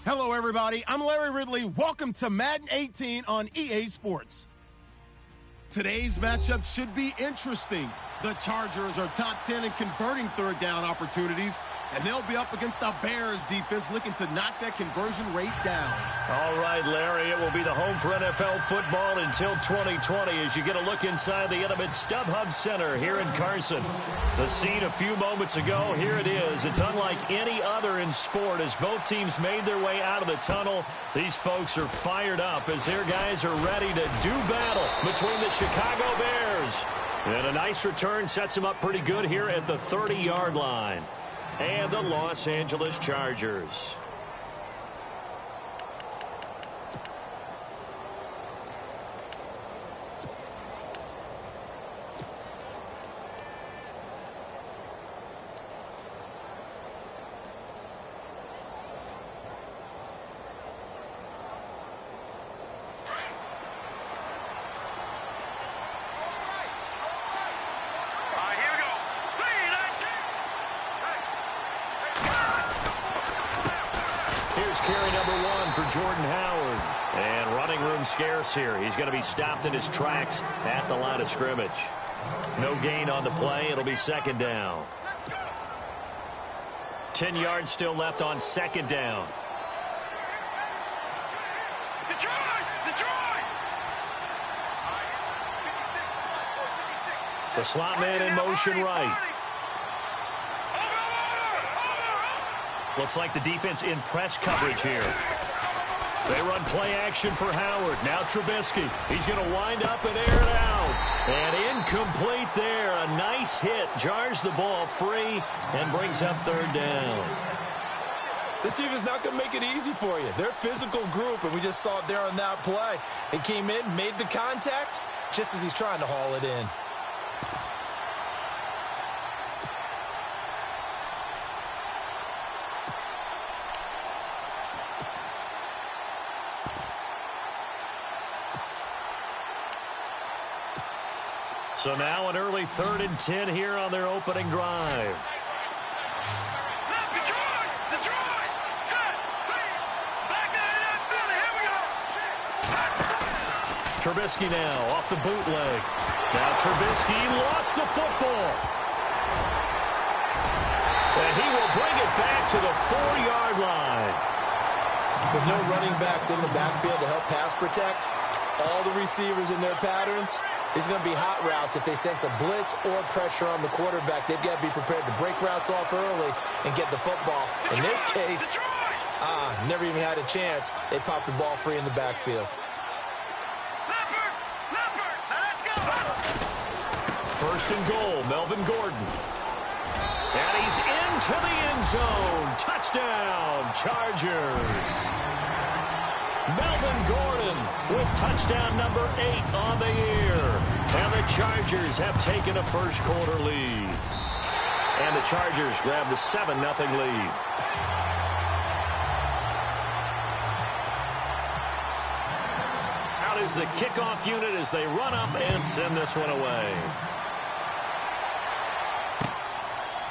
Hello, everybody. I'm Larry Ridley. Welcome to Madden 18 on EA Sports. Today's matchup should be interesting. The Chargers are top 10 in converting third down opportunities, and they'll be up against the Bears defense looking to knock that conversion rate down. All right, Larry, it will be the home for NFL football until 2020 as you get a look inside the intimate StubHub Center here in Carson. The scene a few moments ago, here it is. It's unlike any other in sport as both teams made their way out of the tunnel. These folks are fired up as their guys are ready to do battle between the Chicago Bears. And a nice return sets them up pretty good here at the 30-yard line. And the Los Angeles Chargers. Carry number 1 for Jordan Howard. And running room scarce here. He's going to be stopped in his tracks at the line of scrimmage. No gain on the play. It'll be second down. 10 yards still left on second down. The slot man in motion right. Looks like the defense in press coverage here. They run play action for Howard. Now Trubisky. He's going to wind up and air it out. And incomplete there. A nice hit. Jars the ball free and brings up third down. This team is not going to make it easy for you. They're a physical group, and we just saw it there on that play. It came in, made the contact, just as he's trying to haul it in. So now an early 3rd and 10 here on their opening drive. Trubisky now off the bootleg. Now Trubisky lost the football. And he will bring it back to the 4-yard line. With no running backs in the backfield to help pass protect, all the receivers in their patterns, it's going to be hot routes if they sense a blitz or pressure on the quarterback. They've got to be prepared to break routes off early and get the football. In this case, never even had a chance. They popped the ball free in the backfield. First and goal, Melvin Gordon. And he's into the end zone. Touchdown, Chargers. Melvin Gordon with touchdown number 8 on the year. And the Chargers have taken a first-quarter lead. And the Chargers grab the 7-0 lead. Out is the kickoff unit as they run up and send this one away.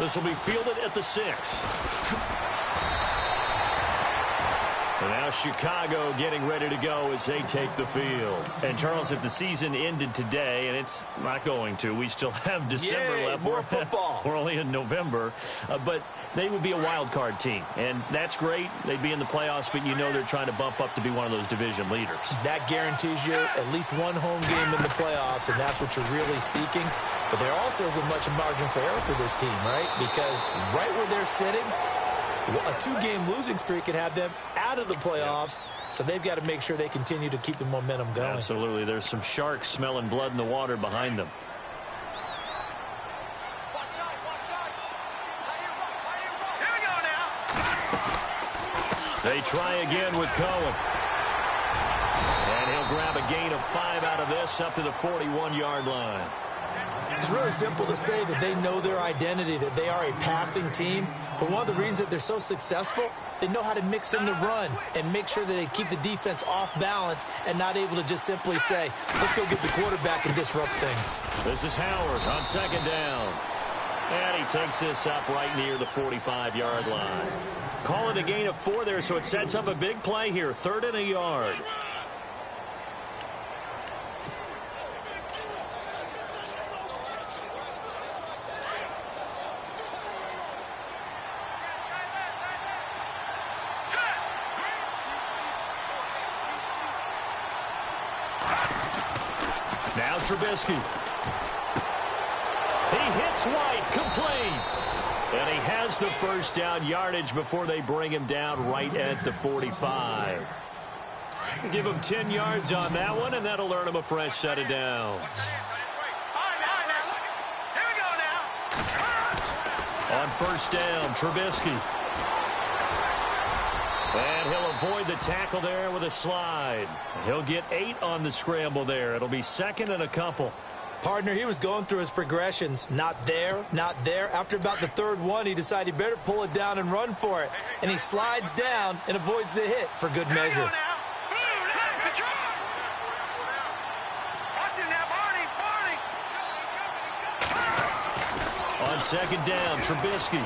This will be fielded at the 6. And now Chicago getting ready to go as they take the field. And, Charles, if the season ended today, and it's not going to, we still have December left. More football. We're only in November. But they would be a wild card team. And that's great. They'd be in the playoffs, but you know they're trying to bump up to be one of those division leaders. That guarantees you at least one home game in the playoffs, and that's what you're really seeking. But there also isn't much margin for error for this team, right? Because right where they're sitting, a 2-game losing streak could have them out of the playoffs, so they've got to make sure they continue to keep the momentum going. Absolutely. There's some sharks smelling blood in the water behind them. They try again with Cohen. And he'll grab a gain of 5 out of this up to the 41-yard line. It's really simple to say that they know their identity, that they are a passing team. But one of the reasons that they're so successful, they know how to mix in the run and make sure that they keep the defense off balance and not able to just simply say, let's go get the quarterback and disrupt things. This is Howard on second down. And he takes this up right near the 45-yard line. Call it a gain of 4 there, so it sets up a big play here. 3rd and a yard. Now Trubisky. He hits White, complete. And he has the first down yardage before they bring him down right at the 45. Give him 10 yards on that one, and that'll earn him a fresh set of downs. On first down, Trubisky. And he'll avoid the tackle there with a slide. He'll get 8 on the scramble there. It'll be 2nd and a couple. Partner, he was going through his progressions. Not there, not there. After about the 3rd one, he decided he better pull it down and run for it. And he slides down and avoids the hit for good measure. On 2nd down, Trubisky.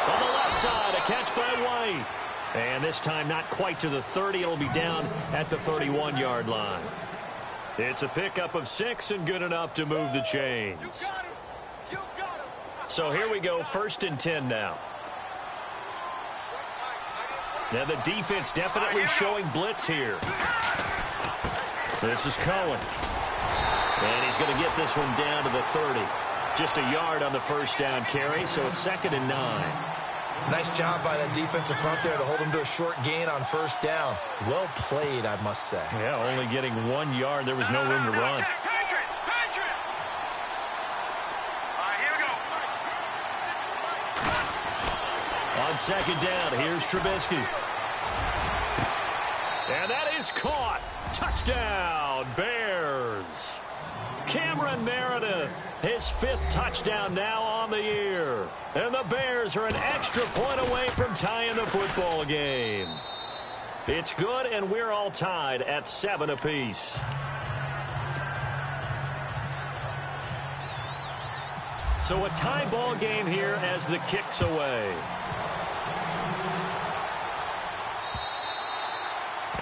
On the left side, a catch by White. And this time not quite to the 30. It'll be down at the 31-yard line. It's a pickup of 6 and good enough to move the chains. So here we go, 1st and 10 now. Now the defense definitely showing blitz here. This is Cohen. And he's going to get this one down to the 30. Just a yard on the first down carry, so it's 2nd and 9. Nice job by that defensive front there to hold him to a short gain on first down. Well played, I must say. Yeah, only getting 1 yard. There was no room to run. On 2nd down, here's Trubisky. And that is caught. Touchdown, Bears. Cameron Meredith, his 5th touchdown now on the year. And the Bears are an extra point away from tying the football game. It's good, and we're all tied at 7 apiece. So a tie ball game here as the kick's away.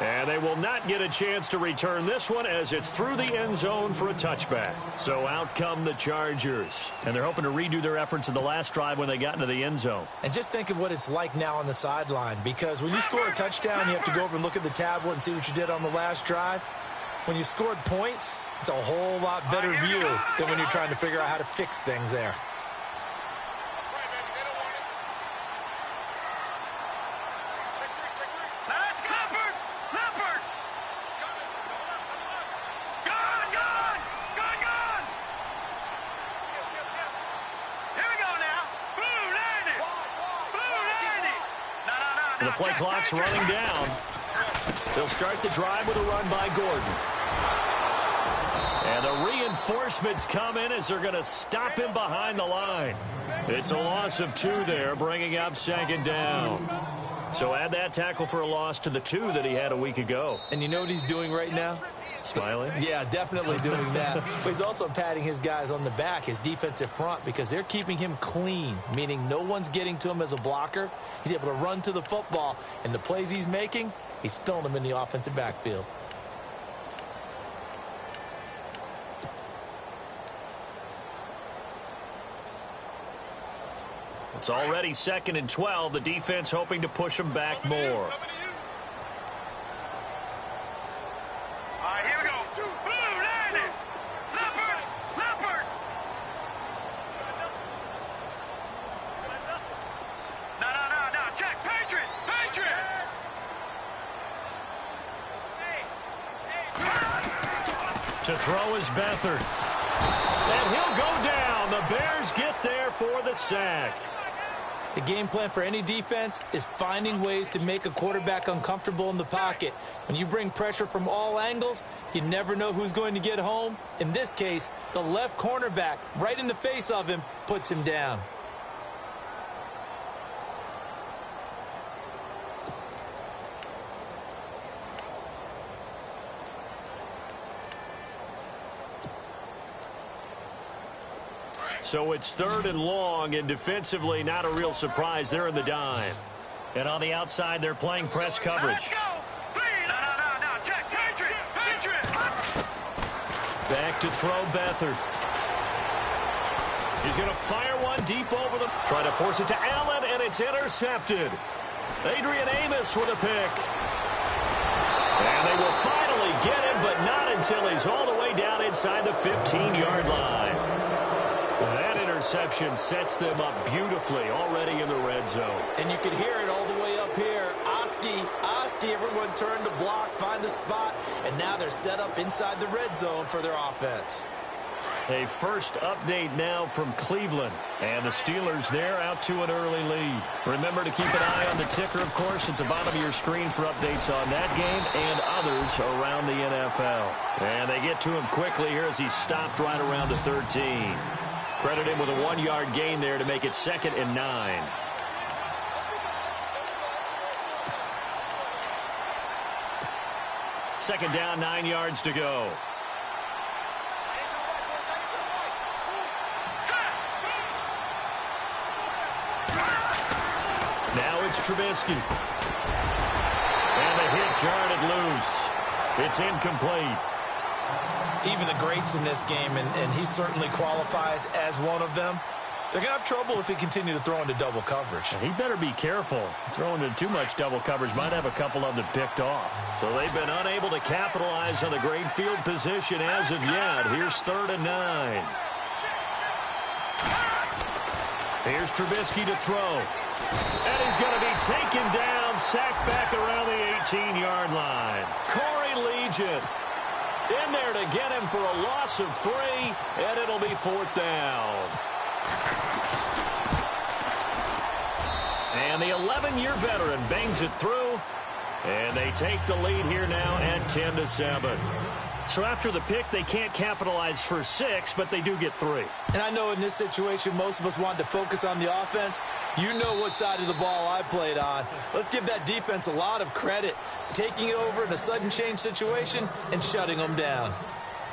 And they will not get a chance to return this one as it's through the end zone for a touchback. So out come the Chargers. And they're hoping to redo their efforts in the last drive when they got into the end zone. And just think of what it's like now on the sideline, because when you score a touchdown, you have to go over and look at the tablet and see what you did on the last drive. When you scored points, it's a whole lot better view than when you're trying to figure out how to fix things there. The play clock's running down. They'll start the drive with a run by Gordon. And the reinforcements come in as they're going to stop him behind the line. It's a loss of 2 there, bringing up 2nd down. So add that tackle for a loss to the 2 that he had a week ago. And you know what he's doing right now? Smiling? Yeah, definitely doing that. But he's also patting his guys on the back, his defensive front, because they're keeping him clean, meaning no one's getting to him as a blocker. He's able to run to the football, and the plays he's making, he's spilling them in the offensive backfield. It's already 2nd and 12. The defense hoping to push him back more. To throw is Beathard. And he'll go down. The Bears get there for the sack. The game plan for any defense is finding ways to make a quarterback uncomfortable in the pocket. When you bring pressure from all angles, you never know who's going to get home. In this case, the left cornerback, right in the face of him, puts him down. So it's 3rd and long, and defensively not a real surprise. They're in the dime. And on the outside, they're playing press coverage. Back to throw Beathard. He's going to fire one deep over the... Trying to force it to Allen, and it's intercepted. Adrian Amos with a pick. And they will finally get him, but not until he's all the way down inside the 15-yard line. That interception sets them up beautifully already in the red zone. And you can hear it all the way up here. Oski, everyone turned to block, find a spot, and now they're set up inside the red zone for their offense. A first update now from Cleveland. And the Steelers there out to an early lead. Remember to keep an eye on the ticker, of course, at the bottom of your screen for updates on that game and others around the NFL. And they get to him quickly here as he stopped right around the 13. Credit him with a 1-yard gain there to make it 2nd and 9. Second down, 9 yards to go. Now it's Trubisky. And the hit jarred it loose. It's incomplete. Even the greats in this game, and he certainly qualifies as one of them, they're going to have trouble if they continue to throw into double coverage. He better be careful. Throwing into too much double coverage might have a couple of them picked off. So they've been unable to capitalize on the great field position as of yet. Here's 3rd and 9. Here's Trubisky to throw. And he's going to be taken down, sacked back around the 18-yard line. Corey Legion in there to get him for a loss of 3, and it'll be 4th down. And the 11-year veteran bangs it through, and they take the lead here now at 10-7. So after the pick, they can't capitalize for 6, but they do get 3. And I know in this situation, most of us wanted to focus on the offense. You know what side of the ball I played on. Let's give that defense a lot of credit, taking it over in a sudden change situation and shutting them down.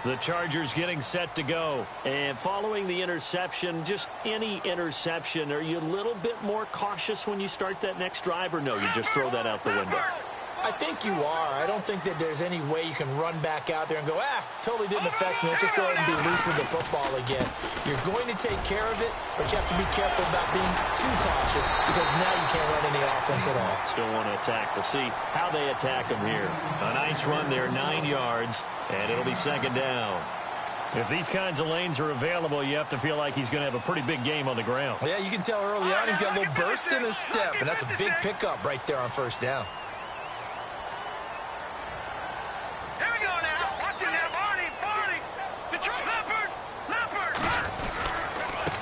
The Chargers getting set to go. And following the interception, just any interception, are you a little bit more cautious when you start that next drive, or no, you just throw that out the window? I think you are. I don't think that there's any way you can run back out there and go, totally didn't affect me. Let's just go ahead and be loose with the football again. You're going to take care of it, but you have to be careful about being too cautious because now you can't run any offense at all. Still want to attack. We'll see how they attack him here. A nice run there, 9 yards, and it'll be 2nd down. If these kinds of lanes are available, you have to feel like he's going to have a pretty big game on the ground. Yeah, you can tell early on he's got a little burst in his step, and that's a big pickup right there on 1st down.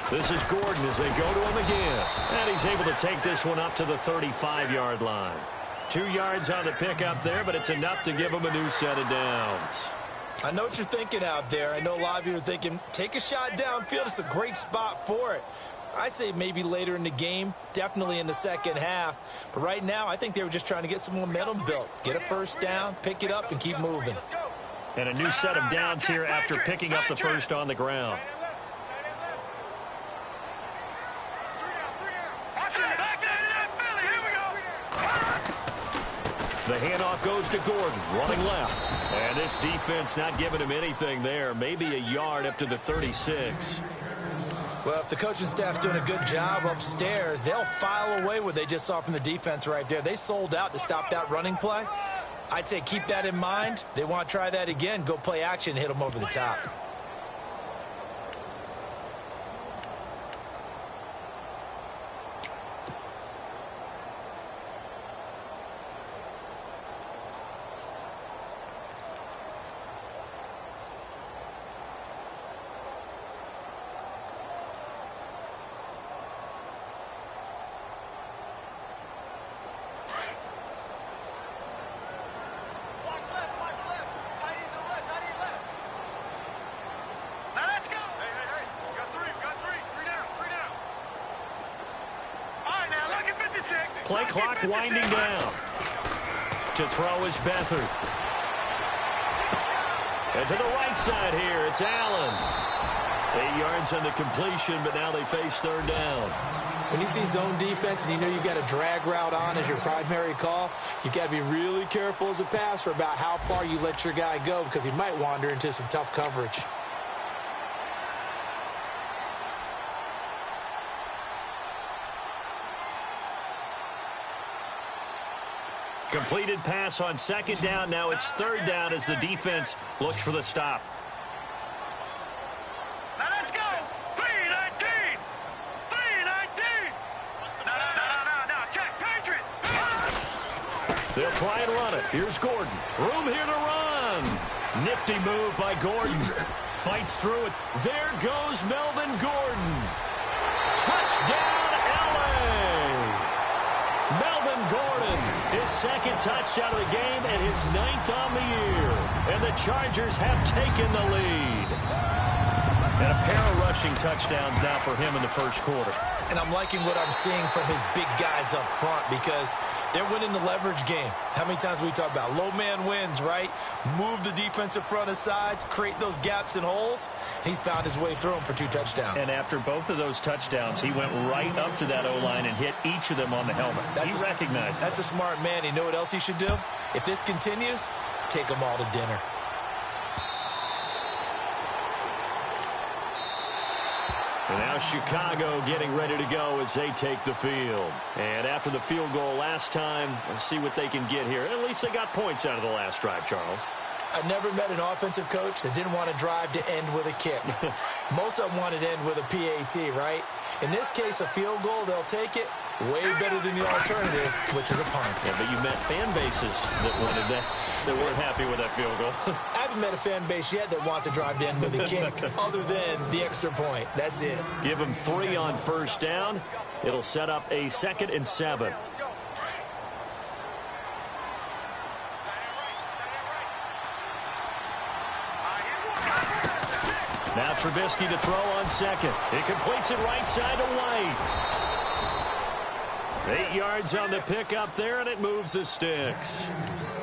This is Gordon as they go to him again. And he's able to take this one up to the 35-yard line. 2 yards on the pickup there, but it's enough to give him a new set of downs. I know what you're thinking out there. I know a lot of you are thinking, take a shot downfield. It's a great spot for it. I'd say maybe later in the game, definitely in the second half. But right now, I think they were just trying to get some momentum built. Get a 1st down, pick it up, and keep moving. And a new set of downs here after picking up the 1st on the ground. The handoff goes to Gordon, running left. And this defense not giving him anything there. Maybe a yard up to the 36. Well, if the coaching staff's doing a good job upstairs, they'll file away what they just saw from the defense right there. They sold out to stop that running play. I'd say keep that in mind. They want to try that again. Go play action, hit them over the top. Play clock winding down. To throw is Beathard. And to the right side here, it's Allen. 8 yards on the completion, but now they face third down. When you see zone defense and you know you've got a drag route on as your primary call, you've got to be really careful as a passer about how far you let your guy go because he might wander into some tough coverage. Completed pass on second down. Now it's third down as the defense looks for the stop. Now let's go. 319. 319. No. Check. Patriot. They'll try and run it. Here's Gordon. Room here to run. Nifty move by Gordon. Fights through it. There goes Melvin Gordon. Touchdown, LA. Melvin Gordon, his second touchdown of the game and his 9th on the year. And the Chargers have taken the lead. And a pair of rushing touchdowns now for him in the first quarter. And I'm liking what I'm seeing from his big guys up front because they're winning the leverage game. How many times we talk about low man wins, right? Move the defensive front aside, create those gaps and holes. He's found his way through them for 2 touchdowns. And after both of those touchdowns, he went right up to that O-line and hit each of them on the helmet. He recognized That's a smart man. You know what else he should do? If this continues, take them all to dinner. And now Chicago getting ready to go as they take the field. And after the field goal last time, let's see what they can get here. At least they got points out of the last drive, Charles. I never met an offensive coach that didn't want to drive to end with a kick. Most of them wanted to end with a PAT, right? In this case, a field goal, they'll take it. Way better than the alternative, which is a punt. Yeah, but you met fan bases that wanted that, that weren't happy with that field goal. I haven't met a fan base yet that wants to drive to end with a kick other than the extra point. That's it. Give them 3 on first down. It'll set up a 2nd and 7. Now Trubisky to throw on second. He completes it right side to White. 8 yards on the pickup there, and it moves the sticks.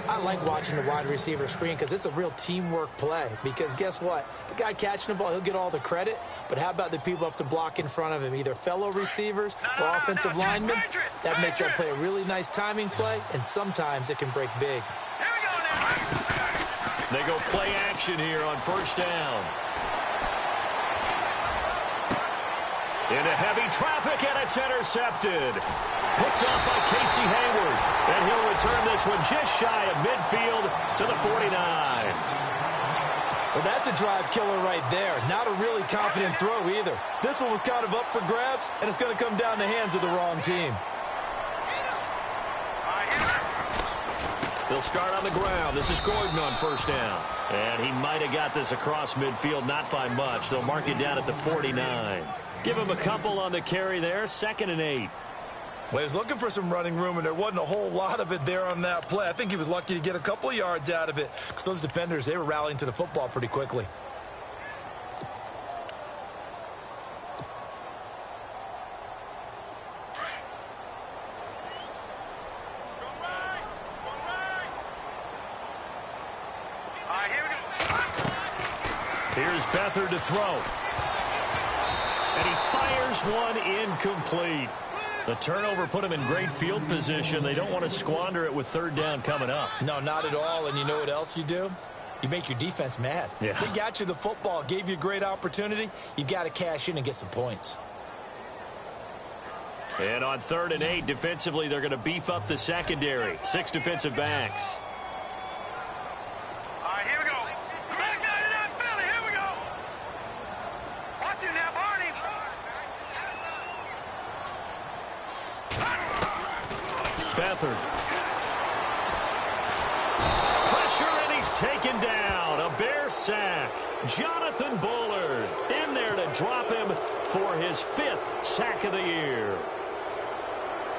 I like watching the wide receiver screen because it's a real teamwork play. Because guess what? The guy catching the ball, he'll get all the credit. But how about the people up to block in front of him, either fellow receivers or offensive linemen? That makes that play a really nice timing play, and sometimes it can break big. They go play action here on first down. Into heavy traffic, and it's intercepted. Picked off by Casey Hayward. And he'll return this one just shy of midfield to the 49. Well, that's a drive killer right there. Not a really confident throw either. This one was kind of up for grabs, and it's going to come down the hands of the wrong team. They'll start on the ground. This is Gordon on first down. And he might have got this across midfield, not by much. They'll mark it down at the 49. Give him a couple on the carry there, 2nd and 8. Well, he was looking for some running room, and there wasn't a whole lot of it there on that play. I think he was lucky to get a couple of yards out of it because those defenders, they were rallying to the football pretty quickly. Here's Beathard to throw. And he fires one incomplete. The turnover put him in great field position. They don't want to squander it with third down coming up. No, not at all. And you know what else you do? You make your defense mad. Yeah. They got you the football, gave you a great opportunity. You got to cash in and get some points. And on 3rd and 8, defensively, they're going to beef up the secondary. 6 defensive backs. All right, here we go. Back 99 Philly, here we go. Watch it now, Barney. Beathard. Pressure, and he's taken down. A Bear sack. Jonathan Bullard in there to drop him for his 5th sack of the year.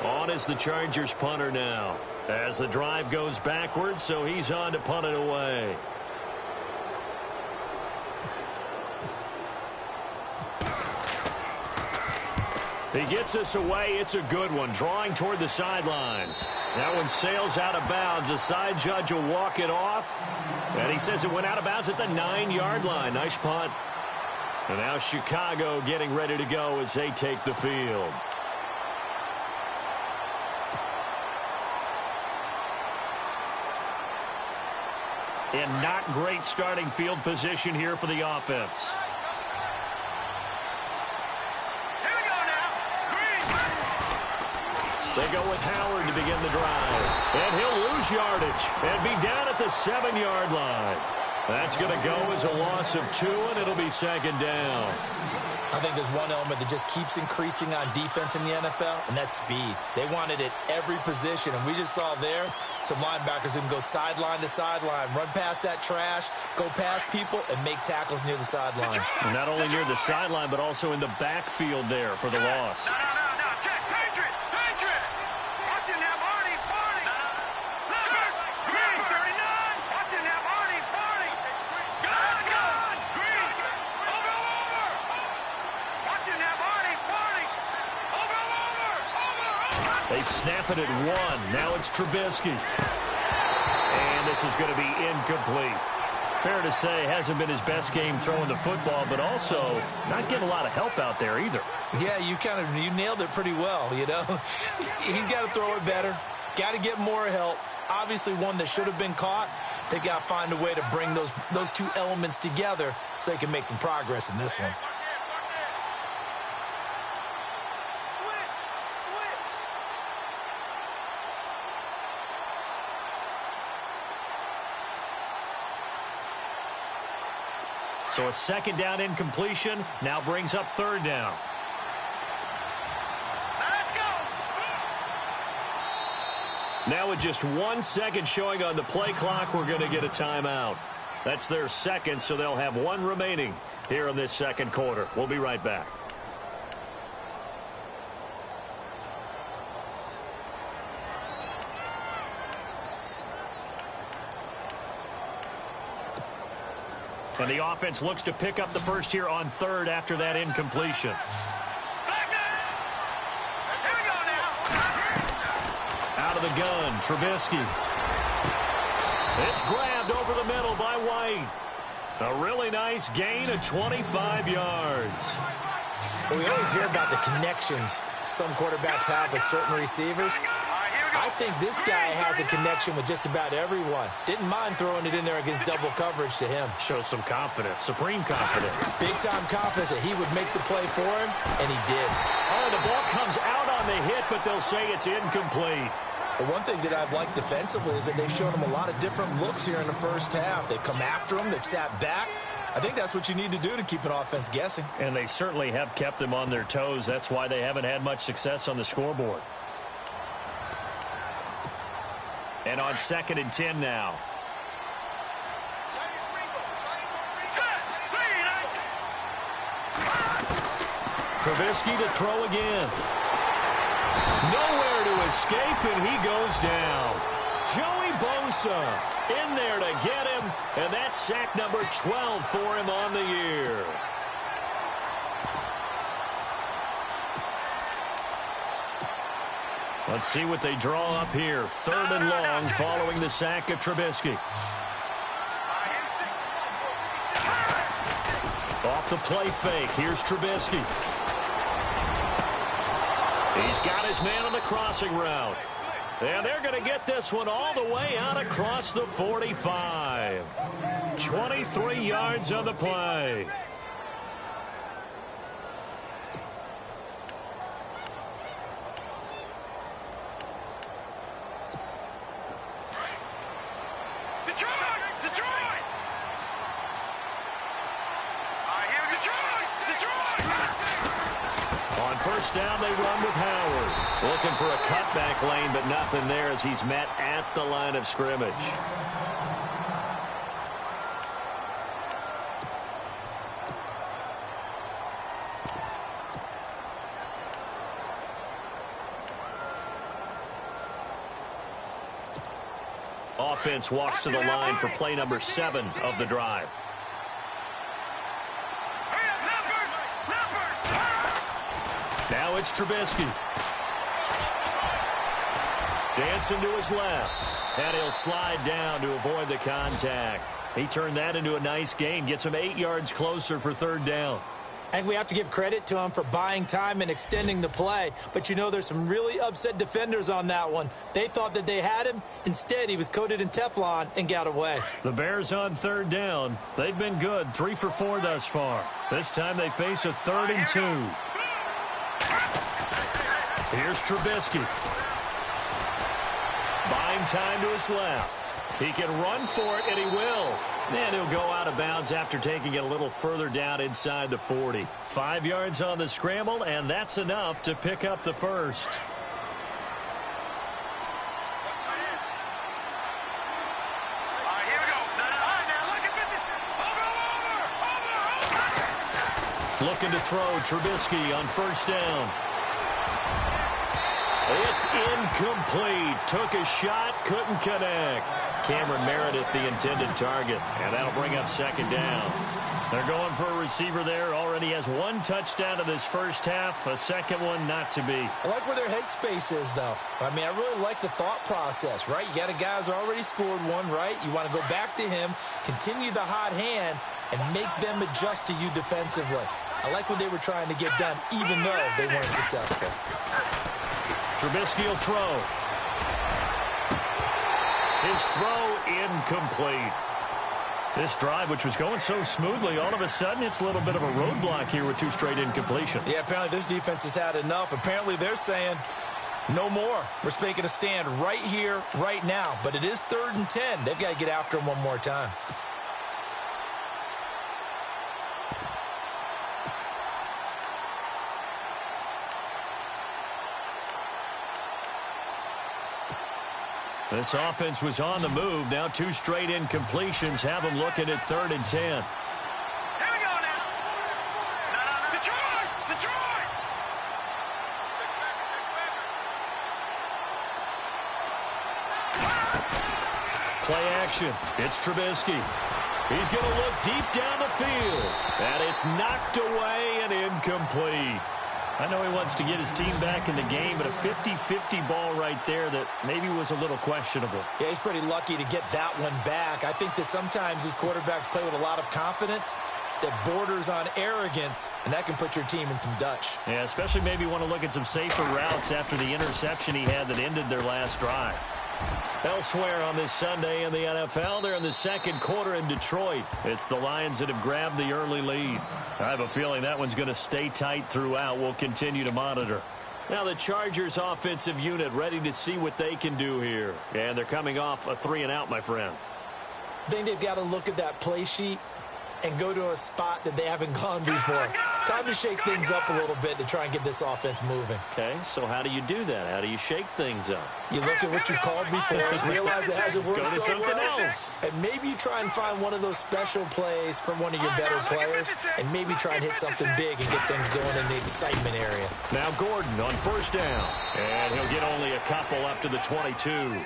On is the Chargers punter now. As the drive goes backwards, so he's on to punt it away. He gets us away. It's a good one. Drawing toward the sidelines. That one sails out of bounds. The side judge will walk it off. And he says it went out of bounds at the 9-yard line. Nice punt. And now Chicago getting ready to go as they take the field. In not great starting field position here for the offense. Here we go now. Green. They go with Howard to begin the drive. And he'll lose yardage and be down at the 7-yard line. That's going to go as a loss of 2, and it'll be second down. I think there's one element that just keeps increasing on defense in the NFL, and that's speed. They want it at every position, and we just saw there some linebackers who can go sideline to sideline, run past that trash, go past people, and make tackles near the sidelines. And not only near the sideline, but also in the backfield there for the loss. No. Check. Patriot. Watch it now, Barney. Check. Green. 39. Watch it now, Barney. Let's go. Green. Over. Watch it now, Barney. Over. They snap it at 1. Now it's Trubisky. And this is going to be incomplete. Fair to say, hasn't been his best game throwing the football, but also not getting a lot of help out there either. Yeah, you nailed it pretty well, you know. He's got to throw it better. Got to get more help. Obviously one that should have been caught. They got to find a way to bring those two elements together so they can make some progress in this one. So a second down incompletion now brings up third down. Let's go. Now with just 1 second showing on the play clock, we're going to get a timeout. That's their second, so they'll have 1 remaining here in this second quarter. We'll be right back. And the offense looks to pick up the first here on third after that incompletion. Back down. Here we go now. Out of the gun, Trubisky. It's grabbed over the middle by White. A really nice gain of 25 yards. Well, we always hear about the connections some quarterbacks have with certain receivers. I think this guy has a connection with just about everyone. Didn't mind throwing it in there against double coverage to him. Shows some confidence, supreme confidence. Big-time confidence that he would make the play for him, and he did. Oh, the ball comes out on the hit, but they'll say it's incomplete. The one thing that I've liked defensively is that they've shown him a lot of different looks here in the first half. They've come after him. They've sat back. I think that's what you need to do to keep an offense guessing. And they certainly have kept them on their toes. That's why they haven't had much success on the scoreboard. And on 2nd and 10 now. Trubisky to throw again. Nowhere to escape, and he goes down. Joey Bosa in there to get him, and that's sack number 12 for him on the year. Let's see what they draw up here. 3rd and long following the sack of Trubisky. Off the play fake. Here's Trubisky. He's got his man on the crossing route. And they're going to get this one all the way out across the 45. 23 yards on the play. First down, they run with Howard. Looking for a cutback lane, but nothing there as he's met at the line of scrimmage. Offense walks to the line for play number 7 of the drive. Now it's Trubisky. Dancing to his left. And he'll slide down to avoid the contact. He turned that into a nice gain. Gets him 8 yards closer for 3rd down. I think we have to give credit to him for buying time and extending the play. But, you know, there's some really upset defenders on that one. They thought that they had him. Instead, he was coated in Teflon and got away. The Bears on third down. They've been good, 3 for 4 thus far. This time they face a 3rd and 2. Here's Trubisky. Buying time to his left. He can run for it, and he will. And he'll go out of bounds after taking it a little further down inside the 40. 5 yards on the scramble, and that's enough to pick up the first. Here we go. Now look at this. Over. Looking to throw, Trubisky on first down. It's incomplete. Took a shot, couldn't connect. Cameron Meredith, the intended target, and that'll bring up second down. They're going for a receiver there. Already has 1 touchdown in this first half, a second one not to be. I like where their headspace is, though. I mean, I really like the thought process, right? You got a guy who's already scored one, right? You want to go back to him, continue the hot hand, and make them adjust to you defensively. I like what they were trying to get done, even though they weren't successful. Trubisky will throw. His throw incomplete. This drive, which was going so smoothly, all of a sudden it's a little bit of a roadblock here with 2 straight incompletions. Yeah, apparently this defense has had enough. Apparently they're saying no more. We're making a stand right here, right now. But it is 3rd and 10. They've got to get after him one more time. This offense was on the move. Now 2 straight incompletions have them looking at 3rd and 10. Here we go now. Detroit! Play action. It's Trubisky. He's going to look deep down the field. And it's knocked away and incomplete. I know he wants to get his team back in the game, but a 50-50 ball right there that maybe was a little questionable. Yeah, he's pretty lucky to get that one back. I think that sometimes these quarterbacks play with a lot of confidence that borders on arrogance, and that can put your team in some Dutch. Yeah, especially maybe want to look at some safer routes after the interception he had that ended their last drive. Elsewhere on this Sunday in the NFL, they're in the second quarter in Detroit. It's the Lions that have grabbed the early lead. I have a feeling that one's going to stay tight throughout. We'll continue to monitor. Now the Chargers offensive unit ready to see what they can do here. And they're coming off a 3-and-out, my friend. I think they've got to look at that play sheet and go to a spot that they haven't gone before. Time to shake things up a little bit to try and get this offense moving. Okay, so how do you do that? How do you shake things up? You look at what you called before, realize it hasn't worked Go to somewhere something else. else. And maybe you try and find one of those special plays from one of your better players, and maybe try and hit something big and get things going in the excitement area. Now Gordon on first down. And he'll get only a couple up to the 22.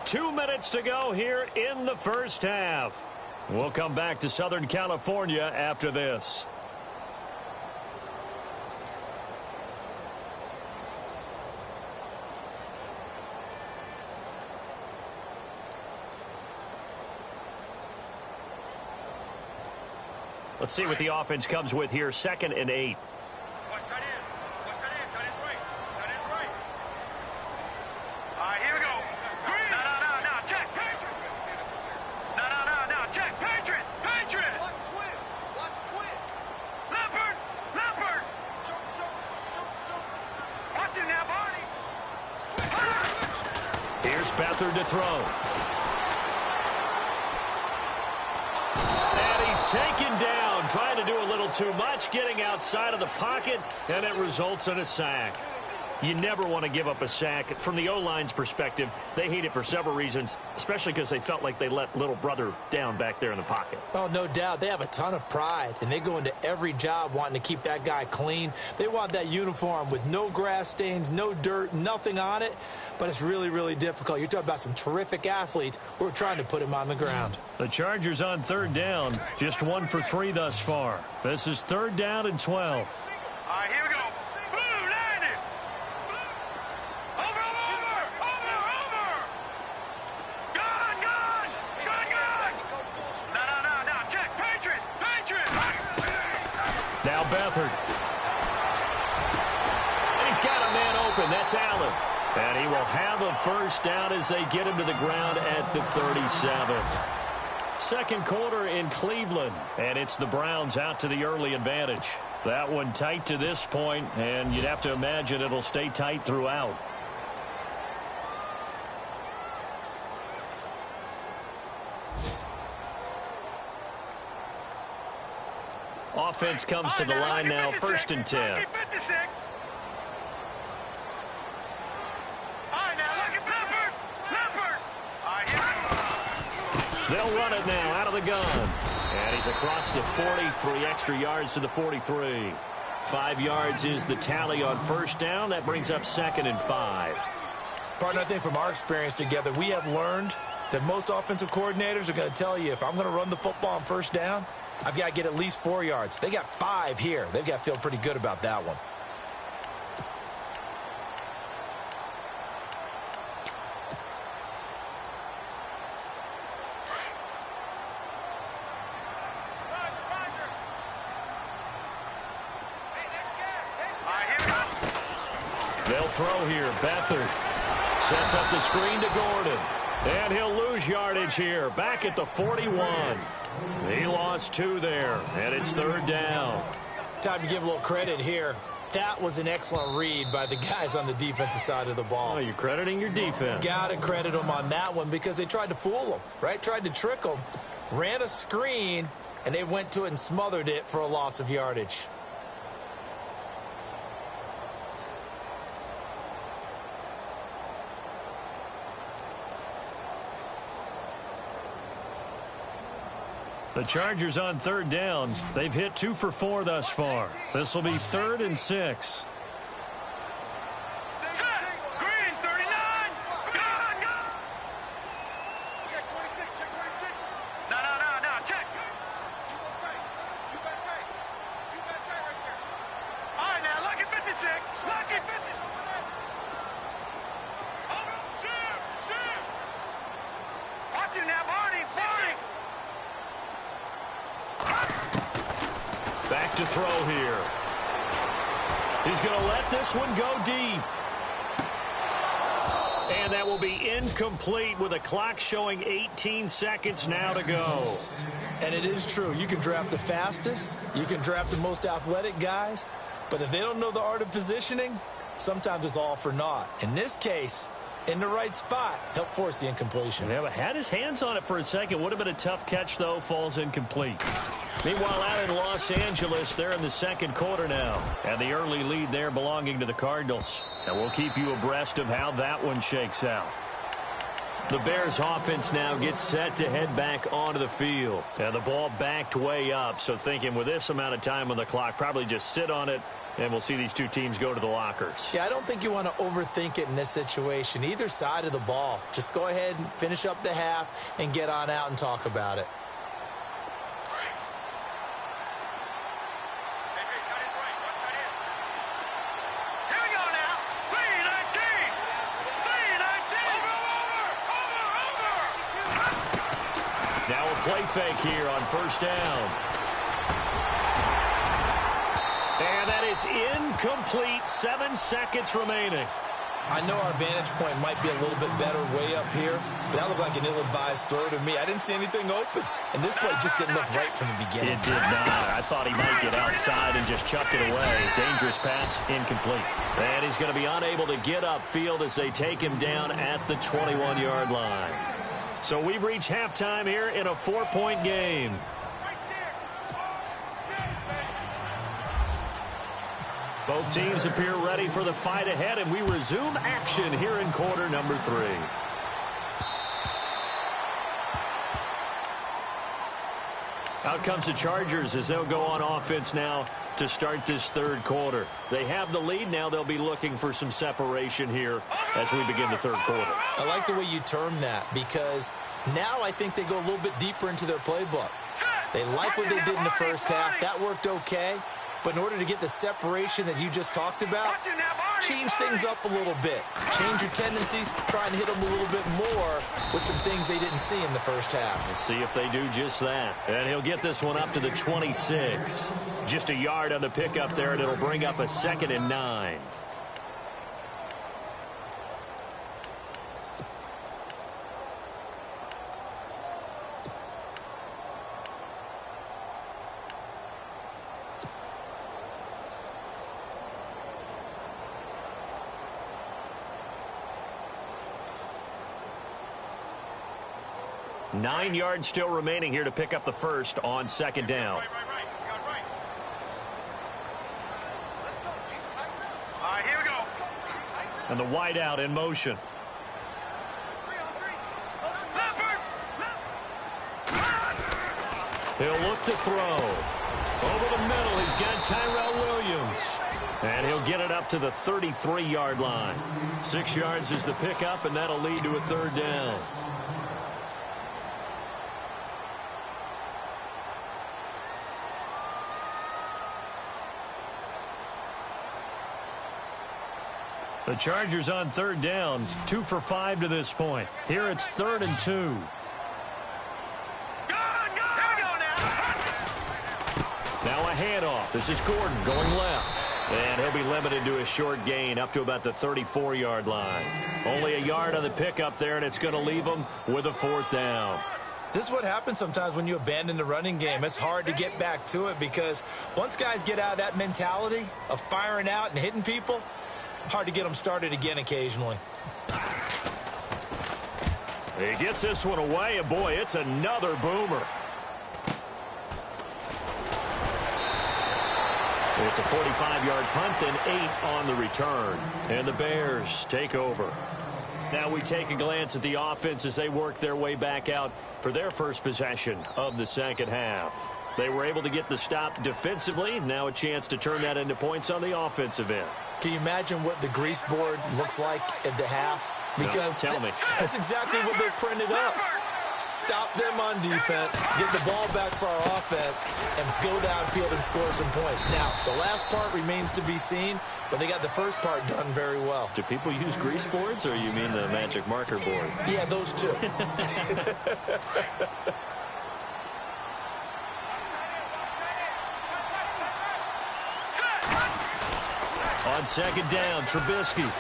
Two minutes to go here in the first half. We'll come back to Southern California after this. Let's see what the offense comes with here. 2nd and 8. Here's Beathard to throw. And he's taken down, trying to do a little too much, getting outside of the pocket, and it results in a sack. You never want to give up a sack. From the O-line's perspective, they hate it for several reasons, especially because they felt like they let little brother down back there in the pocket. Oh, no doubt. They have a ton of pride, and they go into every job wanting to keep that guy clean. They want that uniform with no grass stains, no dirt, nothing on it, but it's really, really difficult. You're talking about some terrific athletes who are trying to put him on the ground. The Chargers on 3rd down, just 1 for 3 thus far. This is 3rd down and 12. All right, here we go. Beathard. And he's got a man open. That's Allen. And he will have a first down as they get him to the ground at the 37. Second quarter in Cleveland, and it's the Browns out to the early advantage. That one tight to this point, and you'd have to imagine it'll stay tight throughout. Offense comes to the line now, 1st and 10. They'll run it now out of the gun. And he's across the 40, 3 extra yards to the 43. 5 yards is the tally on first down. That brings up 2nd and 5. Partner, I think from our experience together, we have learned that most offensive coordinators are going to tell you, if I'm going to run the football on first down, I've got to get at least 4 yards. They got 5 here. They've got to feel pretty good about that one. They'll throw here. Beathard sets up the screen to Gordon. And he'll lose yardage here. Back at the 41. He lost 2 there. And it's 3rd down. Time to give a little credit here. That was an excellent read by the guys on the defensive side of the ball. Oh, you're crediting your defense. Got to credit them on that one because they tried to fool them, right? Tried to trick them. Ran a screen, and they went to it and smothered it for a loss of yardage. The Chargers on 3rd down. They've hit 2 for 4 thus far. This will be 3rd and 6. Green, 39. Go. Check 26, check 26. No, check. You got tight right there. All right, now, lucky 56. Lucky 56. Shoot. Watch it now, Barney. Back to throw here. He's going to let this one go deep. And that will be incomplete with a clock showing 18 seconds now to go. And it is true. You can draft the fastest. You can draft the most athletic guys. But if they don't know the art of positioning, sometimes it's all for naught. In this case, in the right spot, help force the incompletion. Yeah, but had his hands on it for a second. Would have been a tough catch, though. Falls incomplete. Meanwhile, out in Los Angeles, they're in the second quarter now. And the early lead there belonging to the Cardinals. And we'll keep you abreast of how that one shakes out. The Bears offense now gets set to head back onto the field. And the ball backed way up. So thinking with this amount of time on the clock, probably just sit on it. And we'll see these two teams go to the lockers. Yeah, I don't think you want to overthink it in this situation. Either side of the ball. Just go ahead and finish up the half and get on out and talk about it. Now a play fake here on first down. And that is incomplete. 7 seconds remaining. I know our vantage point might be a little bit better way up here, but that looked like an ill-advised throw to me. I didn't see anything open, and this play just didn't look right from the beginning. It did not. I thought he might get outside and just chuck it away. Dangerous pass, incomplete. And he's going to be unable to get upfield as they take him down at the 21-yard line. So we've reached halftime here in a 4-point game. Both teams appear ready for the fight ahead, and we resume action here in quarter number 3. Out comes the Chargers as they'll go on offense now to start this third quarter. They have the lead now. They'll be looking for some separation here as we begin the third quarter. I like the way you term that because now I think they go a little bit deeper into their playbook. They like what they did in the first half. That worked okay. But in order to get the separation that you just talked about, change things up a little bit. Change your tendencies, try and hit them a little bit more with some things they didn't see in the first half. We'll see if they do just that. And he'll get this one up to the 26. Just a yard on the pickup there, and it'll bring up a 2nd and 9. Nine yards still remaining here to pick up the first on 2nd down. All right, here we go. And the wideout in motion. He'll look to throw. Over the middle, he's got Tyrell Williams. And he'll get it up to the 33-yard line. 6 yards is the pickup, and that'll lead to a 3rd down. The Chargers on 3rd down, 2 for 5 to this point. Here it's 3rd and 2. Now a handoff. This is Gordon going left. And he'll be limited to a short gain up to about the 34-yard line. Only a yard on the pickup there, and it's going to leave him with a 4th down. This is what happens sometimes when you abandon the running game. It's hard to get back to it because once guys get out of that mentality of firing out and hitting people, hard to get them started again occasionally. He gets this one away, and boy, it's another boomer. It's a 45-yard punt, then 8 on the return. And the Bears take over. Now we take a glance at the offense as they work their way back out for their first possession of the 2nd half. They were able to get the stop defensively. Now a chance to turn that into points on the offensive end. Can you imagine what the grease board looks like at the half? Because no, tell me. That's exactly what they're printed up. Stop them on defense, get the ball back for our offense, and go downfield and score some points. Now, the last part remains to be seen, but they got the first part done very well. Do people use grease boards, or you mean the magic marker board? Yeah, those two. On 2nd down, Trubisky.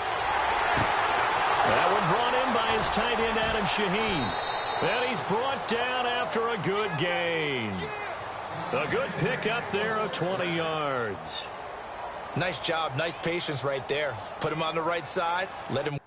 That one brought in by his tight end, Adam Shaheen. And he's brought down after a good gain. A good pickup there of 20 yards. Nice job, nice patience right there. Put him on the right side, let him.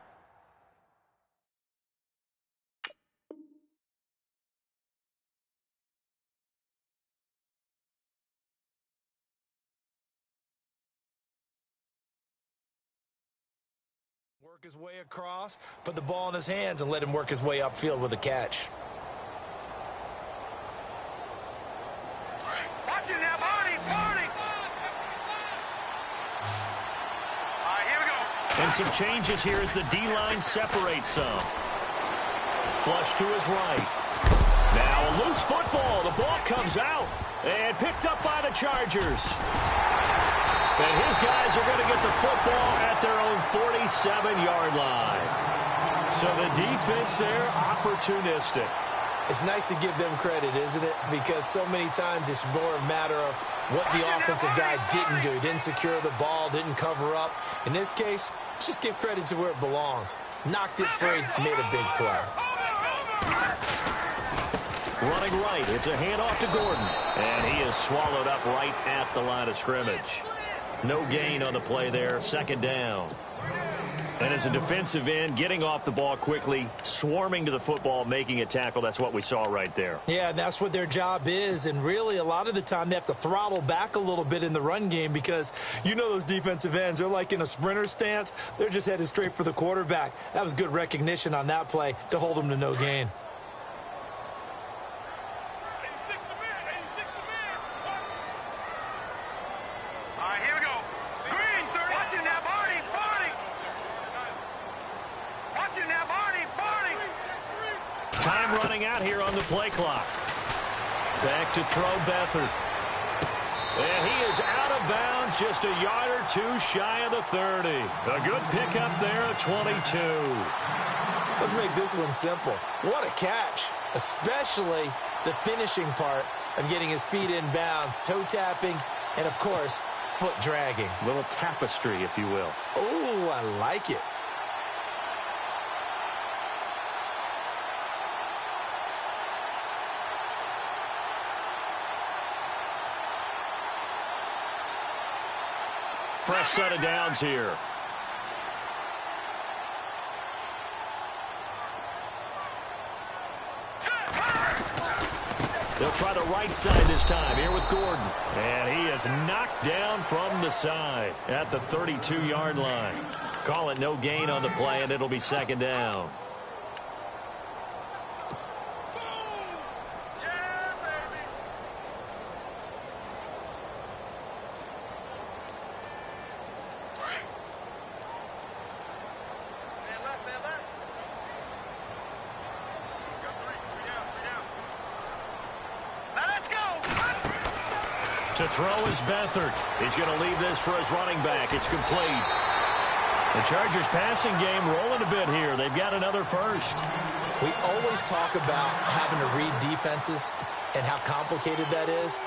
Work his way across, put the ball in his hands, and let him work his way upfield with a catch. Watching that body. All right, here we go. And some changes here as the D-line separates some. Flush to his right. Now a loose football. The ball comes out and picked up by the Chargers. And his guys are going to get the football at their own 47-yard line. So the defense there, opportunistic. It's nice to give them credit, isn't it? Because so many times it's more a matter of what the offensive guy didn't do. Didn't secure the ball, didn't cover up. In this case, let's just give credit to where it belongs. Knocked it free, made a big play. Running right, it's a handoff to Gordon. And he is swallowed up right at the line of scrimmage. No gain on the play there, 2nd down. And as a defensive end, getting off the ball quickly, swarming to the football, making a tackle, that's what we saw right there. Yeah, that's what their job is, and really a lot of the time they have to throttle back a little bit in the run game because you know those defensive ends, they're like in a sprinter stance. They're just headed straight for the quarterback. That was good recognition on that play to hold them to no gain. Time running out here on the play clock. Back to throw Beathard. And he is out of bounds, just a yard or two shy of the 30. A good pickup there, a 22. Let's make this one simple. What a catch, especially the finishing part of getting his feet in bounds, toe tapping, and, of course, foot dragging. A little tapestry, if you will. Oh, I like it. Fresh set of downs here. They'll try the right side this time here with Gordon. And he is knocked down from the side at the 32-yard line. Call it no gain on the play, and it'll be second down. To throw is Beathard. He's going to leave this for his running back. It's complete. The Chargers passing game rolling a bit here. They've got another first. We always talk about having to read defenses and how complicated that is.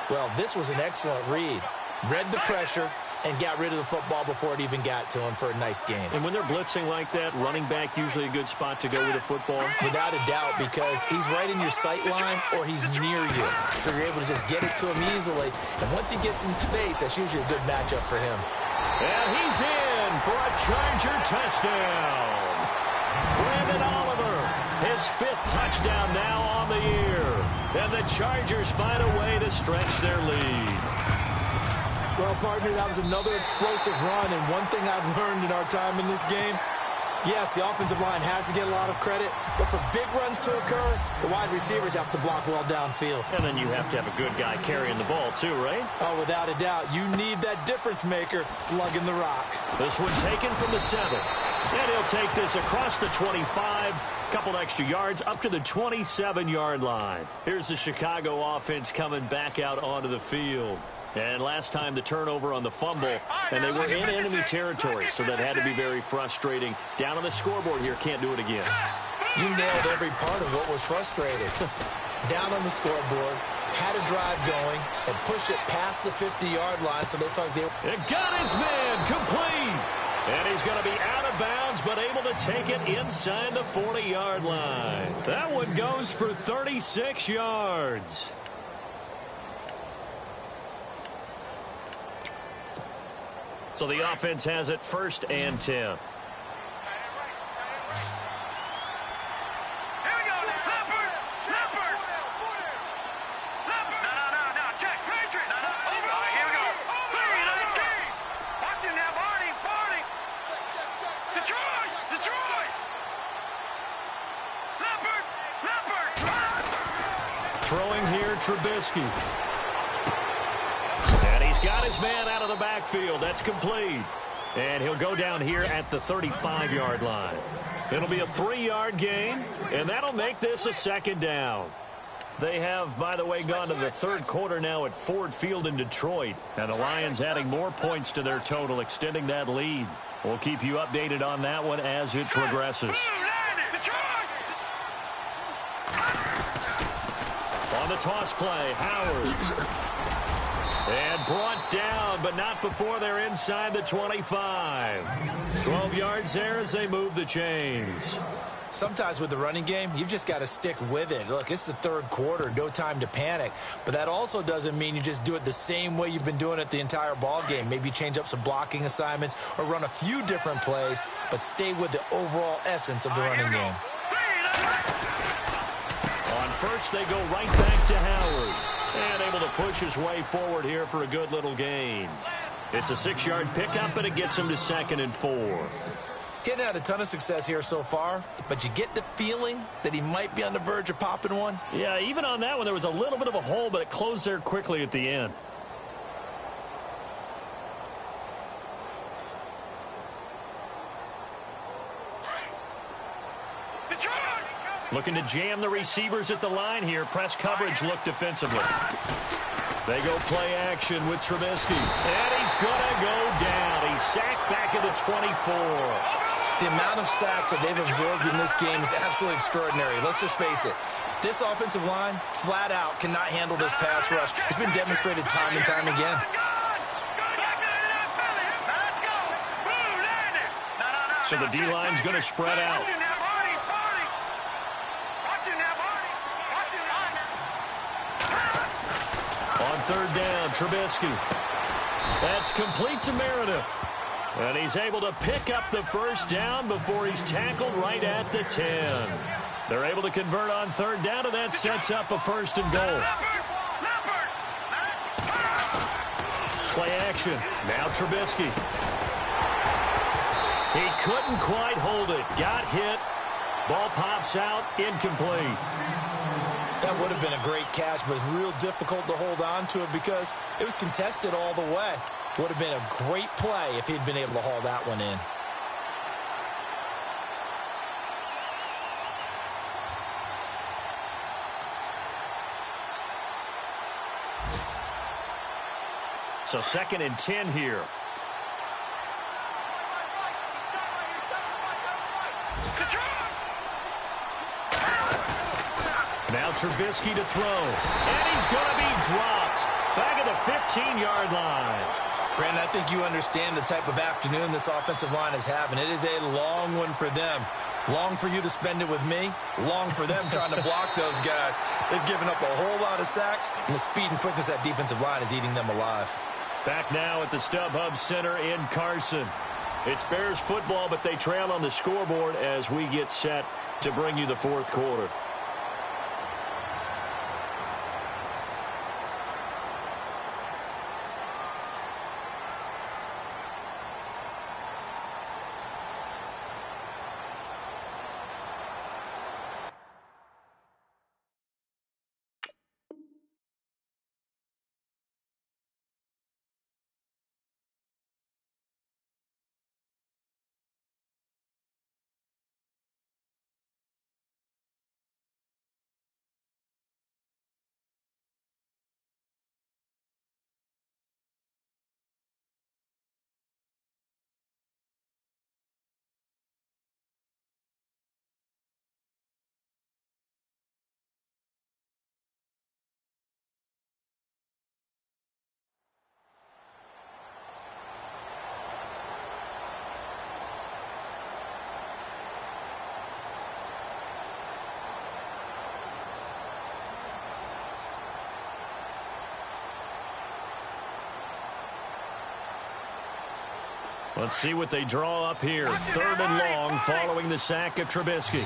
Well, this was an excellent read. Read the pressure and got rid of the football before it even got to him for a nice game. And when they're blitzing like that, running back usually a good spot to go with the football? Without a doubt, because he's right in your sight line or he's near you. So you're able to just get it to him easily. And once he gets in space, that's usually a good matchup for him. And he's in for a Charger touchdown. Brandon Oliver, his 5th touchdown now on the year. And the Chargers find a way to stretch their lead. Well, partner, that was another explosive run, and one thing I've learned in our time in this game, yes, the offensive line has to get a lot of credit, but for big runs to occur, the wide receivers have to block well downfield. And then you have to have a good guy carrying the ball, too, right? Oh, without a doubt. You need that difference maker lugging the rock. This one taken from the 7. And he'll take this across the 25, couple extra yards up to the 27-yard line. Here's the Chicago offense coming back out onto the field. And last time the turnover on the fumble, and they were in enemy territory, so that had to be very frustrating. Down on the scoreboard here, can't do it again. You nailed every part of what was frustrating. Down on the scoreboard, had a drive going, and pushed it past the 50-yard line, so they thought they were... It got his man complete. And he's going to be out of bounds, but able to take it inside the 40-yard line. That one goes for 36 yards. So the offense has it 1st and 10. Throwing here, Trubisky. And he's got his man out of the backfield. That's complete. And he'll go down here at the 35-yard line. It'll be a 3-yard gain, and that'll make this a 2nd down. They have, by the way, gone to the 3rd quarter now at Ford Field in Detroit. And the Lions adding more points to their total, extending that lead. We'll keep you updated on that one as it progresses. On the toss play, Howard. And brought down, but not before they're inside the 25. 12 yards there as they move the chains. Sometimes with the running game, you've just got to stick with it. Look, it's the 3rd quarter, no time to panic. But that also doesn't mean you just do it the same way you've been doing it the entire ball game. Maybe change up some blocking assignments or run a few different plays, but stay with the overall essence of the running game. On first, they go right back to Howard. And able to push his way forward here for a good little gain. It's a 6-yard pickup, and it gets him to 2nd and 4. Getting had a ton of success here so far, but you get the feeling that he might be on the verge of popping one. Yeah, even on that one, there was a little bit of a hole, but it closed there quickly at the end. Looking to jam the receivers at the line here. Press coverage look defensively. They go play action with Trubisky. And he's going to go down. He's sacked back at the 24. The amount of sacks that they've absorbed in this game is absolutely extraordinary. Let's just face it. This offensive line, flat out, cannot handle this pass rush. It's been demonstrated time and time again. So the D-line's going to spread out. On third down, Trubisky. That's complete to Meredith. And he's able to pick up the first down before he's tackled right at the 10. They're able to convert on third down, and that sets up a first and goal. Play action. Now Trubisky. He couldn't quite hold it. Got hit. Ball pops out. Incomplete. That would have been a great catch, but it's real difficult to hold on to it because it was contested all the way. Would have been a great play if he'd been able to haul that one in. So 2nd and 10 here. Now Trubisky to throw. And he's going to be dropped. Back at the 15-yard line. Brandon, I think you understand the type of afternoon this offensive line is having. It is a long one for them. Long for you to spend it with me. Long for them trying to block those guys. They've given up a whole lot of sacks, and the speed and quickness of that defensive line is eating them alive. Back now at the StubHub Center in Carson. It's Bears football, but they trail on the scoreboard as we get set to bring you the fourth quarter. Let's see what they draw up here. 3rd and long following the sack of Trubisky.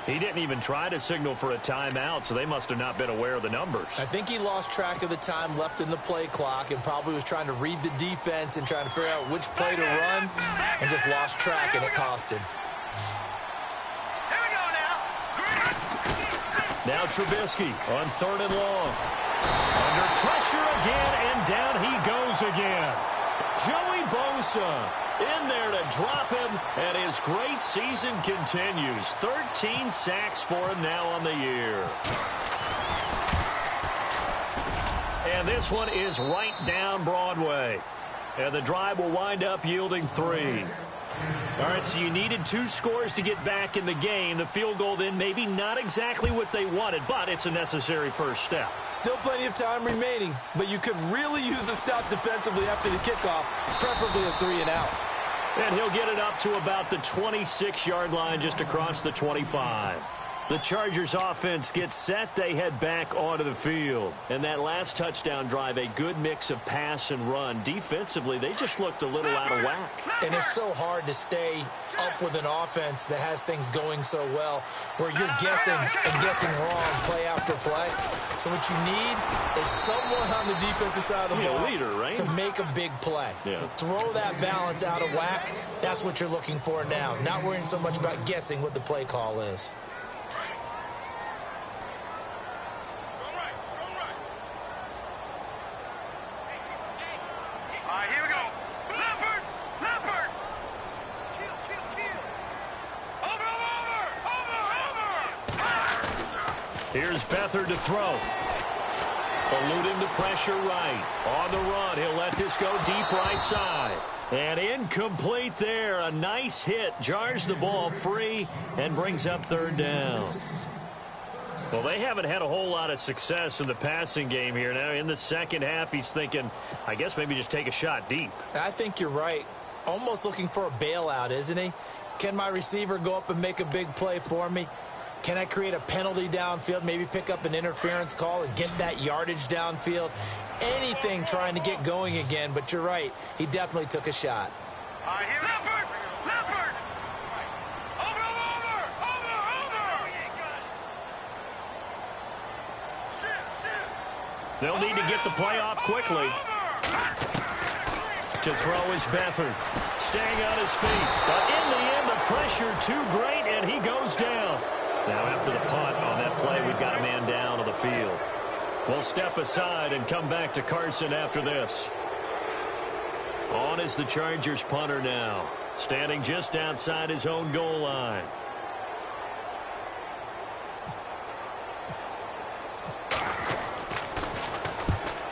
He didn't even try to signal for a timeout, so they must have not been aware of the numbers. I think he lost track of the time left in the play clock and probably was trying to read the defense and trying to figure out which play to run and just lost track, and it cost him. Now Trubisky on 3rd and long. Under pressure again, and down he goes again. Joey Bosa in there to drop him, and his great season continues. 13 sacks for him now on the year. And this one is right down Broadway. And the drive will wind up yielding 3. All right, so you needed 2 scores to get back in the game. The field goal then maybe not exactly what they wanted, but it's a necessary first step. Still plenty of time remaining, but you could really use a stop defensively after the kickoff, preferably a 3 and out. And he'll get it up to about the 26-yard line just across the 25. The Chargers offense gets set. They head back onto the field. And that last touchdown drive, a good mix of pass and run. Defensively, they just looked a little out of whack. And it's so hard to stay up with an offense that has things going so well, where you're guessing and guessing wrong play after play. So what you need is someone on the defensive side of the ball, leader, right? to make a big play. Yeah. Throw that balance out of whack. That's what you're looking for now. Not worrying so much about guessing what the play call is. Here's Beathard to throw. Eluding the pressure right. On the run, he'll let this go deep right side. And incomplete there. A nice hit. Jars the ball free and brings up third down. Well, they haven't had a whole lot of success in the passing game here. Now, in the second half, he's thinking, I guess maybe just take a shot deep. I think you're right. Almost looking for a bailout, isn't he? Can my receiver go up and make a big play for me? Can I create a penalty downfield, maybe pick up an interference call and get that yardage downfield? Anything trying to get going again, but you're right. He definitely took a shot. Leopard! Leopard! Over! They'll need to get the play off quickly. To throw is Beathard. Staying on his feet. But in the end, the pressure too great, and he goes down. Now after the punt on that play, we've got a man down on the field. We'll step aside and come back to Carson after this. On is the Chargers punter now. Standing just outside his own goal line.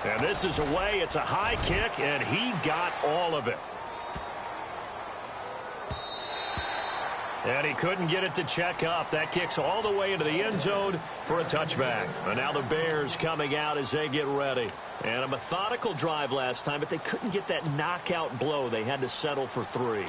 And this is away. It's a high kick, and he got all of it. And he couldn't get it to check up. That kicks all the way into the end zone for a touchback. And now the Bears coming out as they get ready. And a methodical drive last time, but they couldn't get that knockout blow. They had to settle for 3.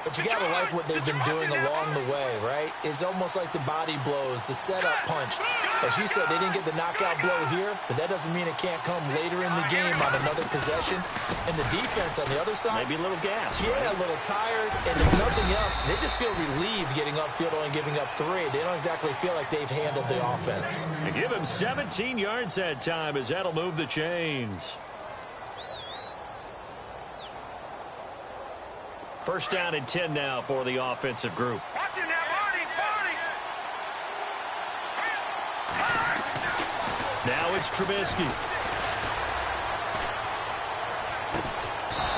But you got to like what they've been doing along the way, right? It's almost like the body blows, the setup punch. As you said, they didn't get the knockout blow here, but that doesn't mean it can't come later in the game on another possession. And the defense on the other side, maybe a little gas. Yeah, right? A little tired. And if nothing else, they just feel relieved getting upfield, only giving up 3. They don't exactly feel like they've handled the offense. And give him 17 yards that time, as that'll move the chains. First down and 10 now for the offensive group. Watching that, Barney! Now it's Trubisky.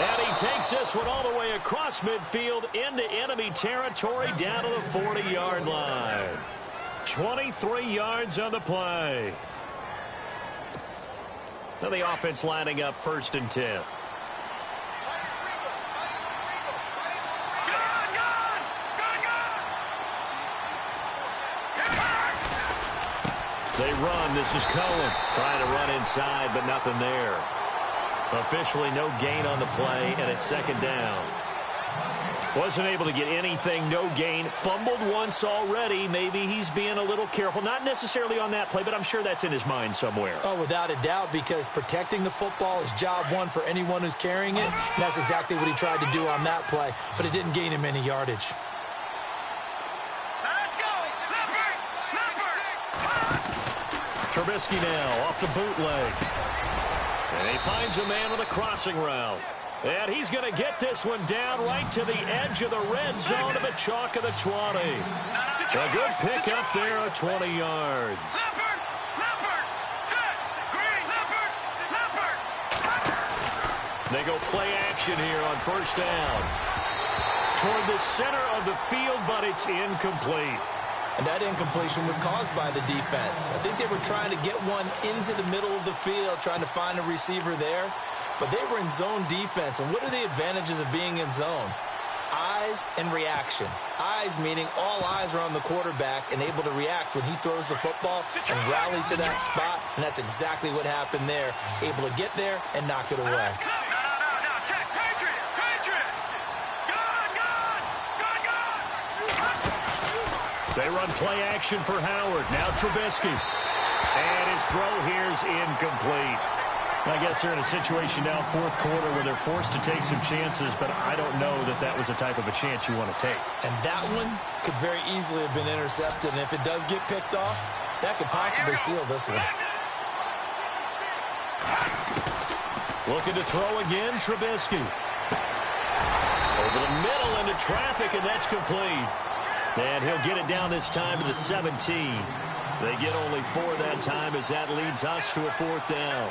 And he takes this one all the way across midfield into enemy territory down to the 40-yard line. 23 yards on the play. Now the offense lining up first and 10. They run. This is Cohen trying to run inside, but nothing there. Officially no gain on the play, and it's second down. Wasn't able to get anything, no gain. Fumbled once already. Maybe he's being a little careful. Not necessarily on that play, but I'm sure that's in his mind somewhere. Oh, without a doubt, because protecting the football is job one for anyone who's carrying it. And that's exactly what he tried to do on that play, but it didn't gain him any yardage. Trubisky now off the bootleg. And he finds a man on the crossing route. And he's going to get this one down right to the edge of the red zone of the chalk of the 20. A good pick up there of 20 yards. They go play action here on first down. Toward the center of the field, but it's incomplete. And that incompletion was caused by the defense. I think they were trying to get one into the middle of the field, trying to find a receiver there. But they were in zone defense. And what are the advantages of being in zone? Eyes and reaction. Eyes meaning all eyes are on the quarterback and able to react when he throws the football and rally to that spot. And that's exactly what happened there. Able to get there and knock it away. They run play action for Howard. Now Trubisky. And his throw here is incomplete. I guess they're in a situation now, fourth quarter, where they're forced to take some chances, but I don't know that that was the type of a chance you want to take. And that one could very easily have been intercepted. And if it does get picked off, that could possibly seal this one. Looking to throw again, Trubisky. Over the middle into traffic, and that's complete. And he'll get it down this time to the 17. They get only 4 that time as that leads us to a fourth down.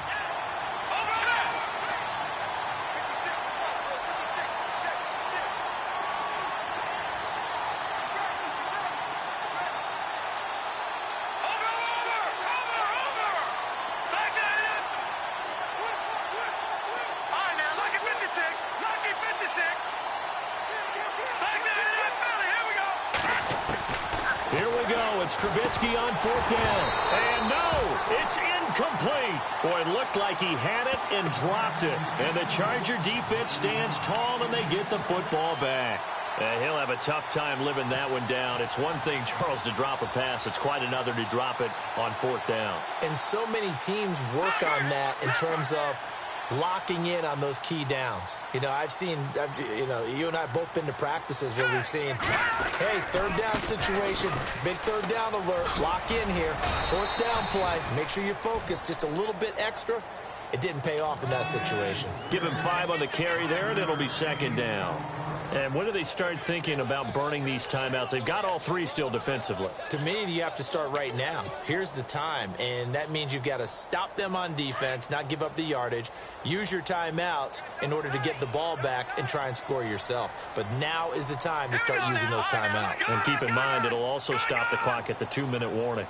Here we go. It's Trubisky on 4th down. And no, it's incomplete. Boy, it looked like he had it and dropped it. And the Charger defense stands tall, and they get the football back. He'll have a tough time living that one down. It's one thing, Charles, to drop a pass. It's quite another to drop it on 4th down. And so many teams work on that in terms of locking in on those key downs. You know, you and I have both been to practices where we've seen, hey, 3rd down situation, big 3rd down alert, lock in here, 4th down play, make sure you're focused just a little bit extra. It didn't pay off in that situation. Give him 5 on the carry there, and it'll be 2nd down. And when do they start thinking about burning these timeouts? They've got all 3 still defensively. To me, you have to start right now. Here's the time, and that means you've got to stop them on defense, not give up the yardage, use your timeouts in order to get the ball back and try and score yourself. But now is the time to start using those timeouts. And keep in mind, it'll also stop the clock at the 2-minute warning.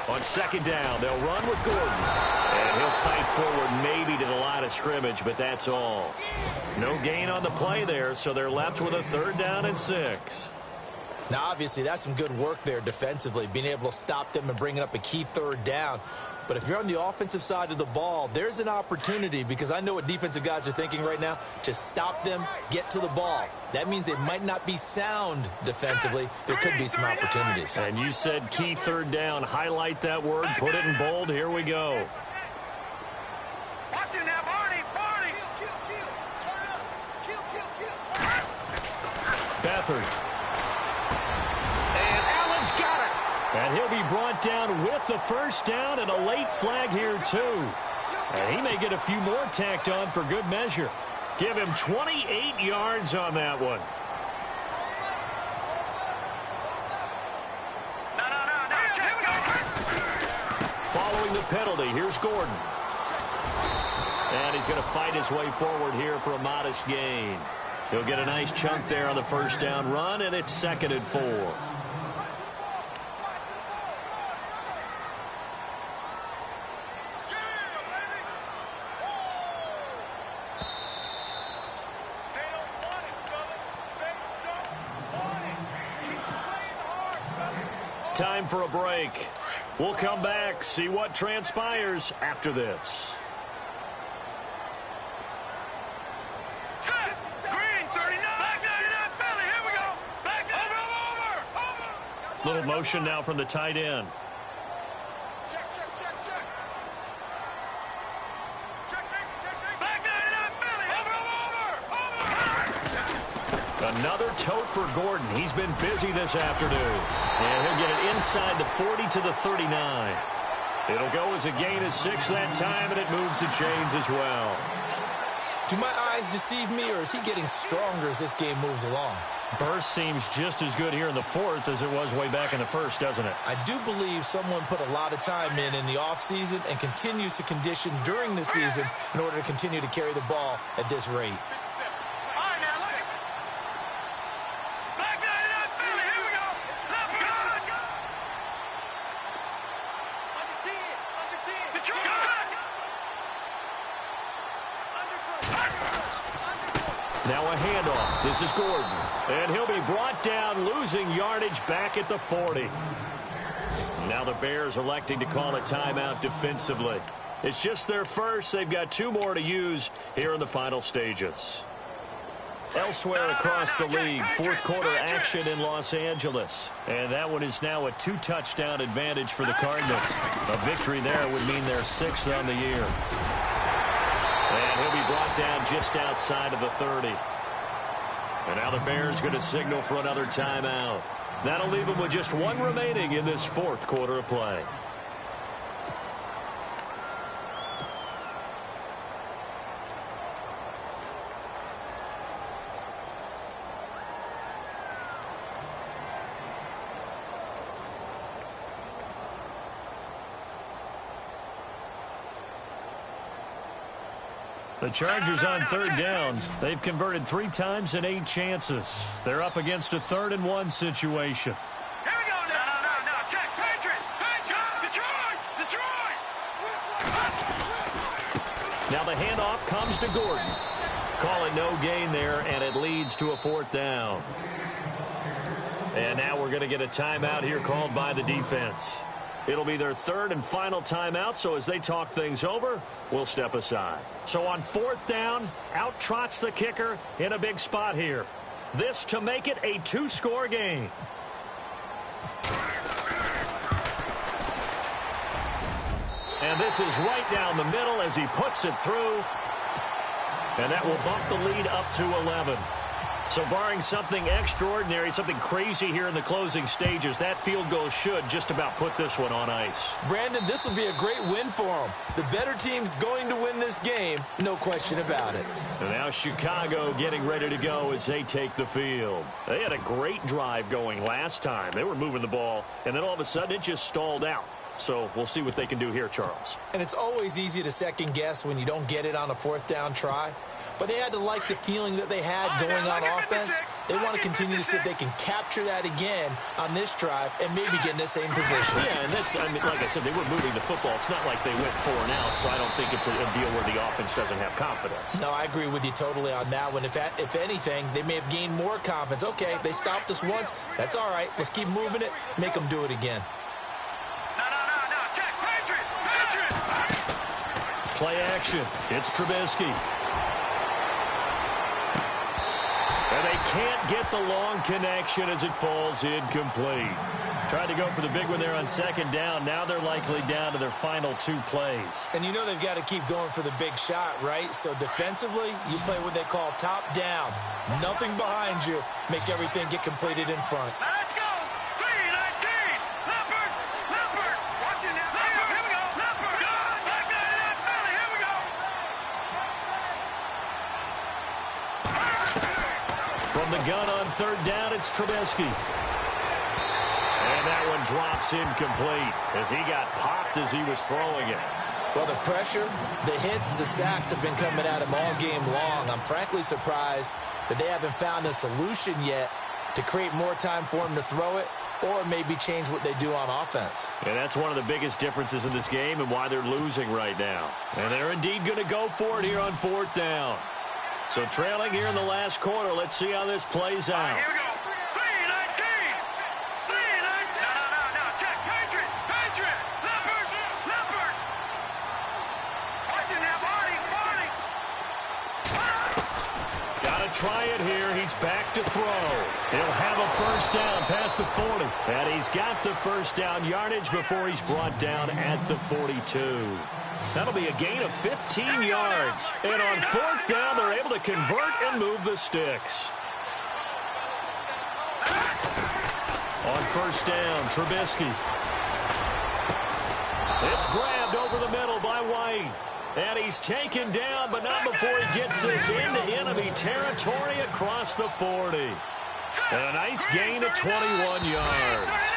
On 2nd down, they'll run with Gordon. And he'll fight forward maybe to the line of scrimmage, but that's all. No gain on the play there, so they're left with a 3rd down and 6. Now, obviously, that's some good work there defensively, being able to stop them and bringing up a key 3rd down. But if you're on the offensive side of the ball, there's an opportunity, because I know what defensive guys are thinking right now, to stop them, get to the ball. That means they might not be sound defensively. There could be some opportunities. And you said key 3rd down. Highlight that word. Put it in bold. Here we go. Watch it now, Barney. Beathard. And Allen's got it. And he'll be brought down with the 1st down, and a late flag here, too. And he may get a few more tacked on for good measure. Give him 28 yards on that one. Following the penalty, here's Gordon. And he's going to fight his way forward here for a modest gain. He'll get a nice chunk there on the 1st down run, and it's 2nd and 4. Time for a break. We'll come back, see what transpires after this. Little motion now from the tight end. Another tote for Gordon. He's been busy this afternoon. And he'll get it inside the 40 to the 39. It'll go as a gain of 6 that time, and it moves the chains as well. Do my eyes deceive me, or is he getting stronger as this game moves along? Burst seems just as good here in the 4th as it was way back in the 1st, doesn't it? I do believe someone put a lot of time in the offseason and continues to condition during the season in order to continue to carry the ball at this rate. Now a handoff. This is Gordon. And he'll be brought down, losing yardage back at the 40. Now the Bears electing to call a timeout defensively. It's just their first. They've got 2 more to use here in the final stages. Elsewhere across the league, 4th quarter action in Los Angeles. And that one is now a 2-touchdown advantage for the Cardinals. A victory there would mean they're 6th on the year. And he'll be brought down just outside of the 30. And now the Bears going to signal for another timeout. That'll leave them with just 1 remaining in this 4th quarter of play. The Chargers on 3rd down. They've converted 3 times in 8 chances. They're up against a 3rd and 1 situation. Here we go. No. Check. Patriot. Detroit. Now the handoff comes to Gordon. Call it no gain there, and it leads to a 4th down. And now we're going to get a timeout here called by the defense. It'll be their 3rd and final timeout, so as they talk things over, we'll step aside. So on 4th down, out trots the kicker in a big spot here. This to make it a 2-score game. And this is right down the middle as he puts it through. And that will bump the lead up to 11. So barring something extraordinary, something crazy here in the closing stages, that field goal should just about put this one on ice. Brandon, this will be a great win for them. The better team's going to win this game, no question about it. And now Chicago getting ready to go as they take the field. They had a great drive going last time. They were moving the ball, and then all of a sudden it just stalled out. So we'll see what they can do here, Charles. And it's always easy to second guess when you don't get it on a 4th down try. But they had to like the feeling that they had going on offense. They want to continue to see if they can capture that again on this drive and maybe get in the same position. Yeah, and that's, I mean, like I said, they were moving the football. It's not like they went 4 and out, so I don't think it's a deal where the offense doesn't have confidence. No, I agree with you totally on that one. If anything, they may have gained more confidence. Okay, they stopped us once. That's all right. Let's keep moving it. Make them do it again. No. Check. Patriot. Play action. It's Trubisky. And they can't get the long connection as it falls incomplete. Tried to go for the big one there on 2nd down. Now they're likely down to their final 2 plays. And you know they've got to keep going for the big shot, right? So defensively, you play what they call top down. Nothing behind you. Make everything get completed in front. Now let's go. 3-19. Leopard. Watch it now. Leopard. Here we go. Leopard. Good. Back down to that belly. Here we go. From the gun on 3rd down, it's Trubisky. And that one drops incomplete as he got popped as he was throwing it. Well, the pressure, the hits, the sacks have been coming at him all game long. I'm frankly surprised that they haven't found a solution yet to create more time for him to throw it or maybe change what they do on offense. And that's one of the biggest differences in this game and why they're losing right now. And they're indeed going to go for it here on 4th down. So trailing here in the last quarter, let's see how this plays out. Here we go. 3-19. No. Check. Patriot. Leopard. Watch it now, Barney. Got to try it here. He's back to throw. He'll have a 1st down past the 40. And he's got the 1st down yardage before he's brought down at the 42. That'll be a gain of 15 yards. And on 4th down, they're able to convert and move the sticks. On 1st down, Trubisky. It's grabbed over the middle by White. And he's taken down, but not before he gets this into enemy territory across the 40. And a nice gain of 21 yards.